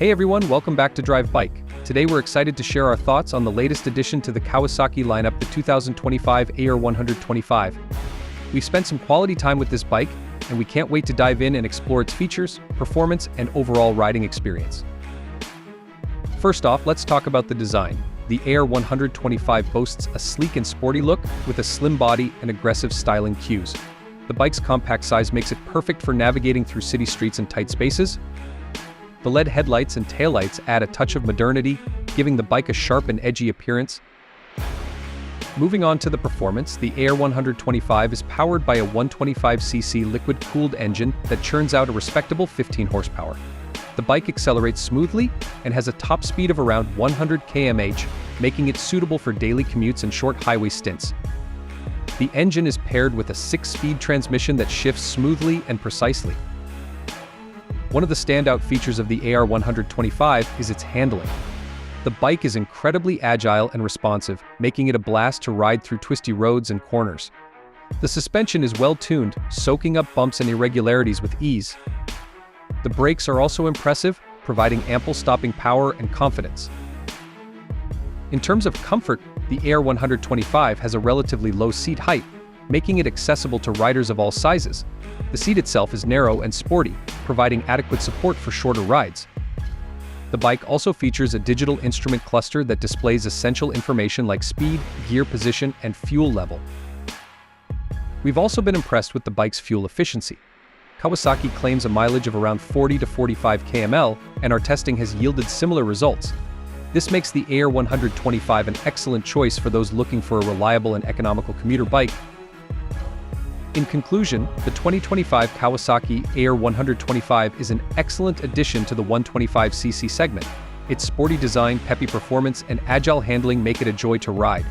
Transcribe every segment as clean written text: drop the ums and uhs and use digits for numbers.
Hey everyone, welcome back to Drive Bike. Today we're excited to share our thoughts on the latest addition to the Kawasaki lineup, the 2025 AR 125. We've spent some quality time with this bike, and we can't wait to dive in and explore its features, performance, and overall riding experience. First off, let's talk about the design. The AR 125 boasts a sleek and sporty look with a slim body and aggressive styling cues. The bike's compact size makes it perfect for navigating through city streets and tight spaces. The LED headlights and taillights add a touch of modernity, giving the bike a sharp and edgy appearance. Moving on to the performance, the AR 125 is powered by a 125cc liquid-cooled engine that churns out a respectable 15 horsepower. The bike accelerates smoothly and has a top speed of around 100 km/h, making it suitable for daily commutes and short highway stints. The engine is paired with a 6-speed transmission that shifts smoothly and precisely. One of the standout features of the AR 125 is its handling. The bike is incredibly agile and responsive, making it a blast to ride through twisty roads and corners. The suspension is well-tuned, soaking up bumps and irregularities with ease. The brakes are also impressive, providing ample stopping power and confidence. In terms of comfort, the AR 125 has a relatively low seat height, making it accessible to riders of all sizes. The seat itself is narrow and sporty, providing adequate support for shorter rides. The bike also features a digital instrument cluster that displays essential information like speed, gear position, and fuel level. We've also been impressed with the bike's fuel efficiency. Kawasaki claims a mileage of around 40 to 45 km/h, and our testing has yielded similar results. This makes the AR 125 an excellent choice for those looking for a reliable and economical commuter bike. In conclusion, the 2025 Kawasaki AR 125 is an excellent addition to the 125cc segment. Its sporty design, peppy performance, and agile handling make it a joy to ride.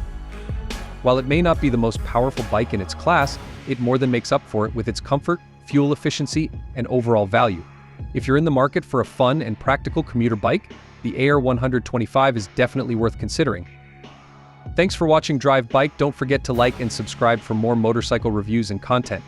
While it may not be the most powerful bike in its class, it more than makes up for it with its comfort, fuel efficiency, and overall value. If you're in the market for a fun and practical commuter bike, the AR 125 is definitely worth considering. Thanks for watching Drive Bike. Don't forget to like and subscribe for more motorcycle reviews and content.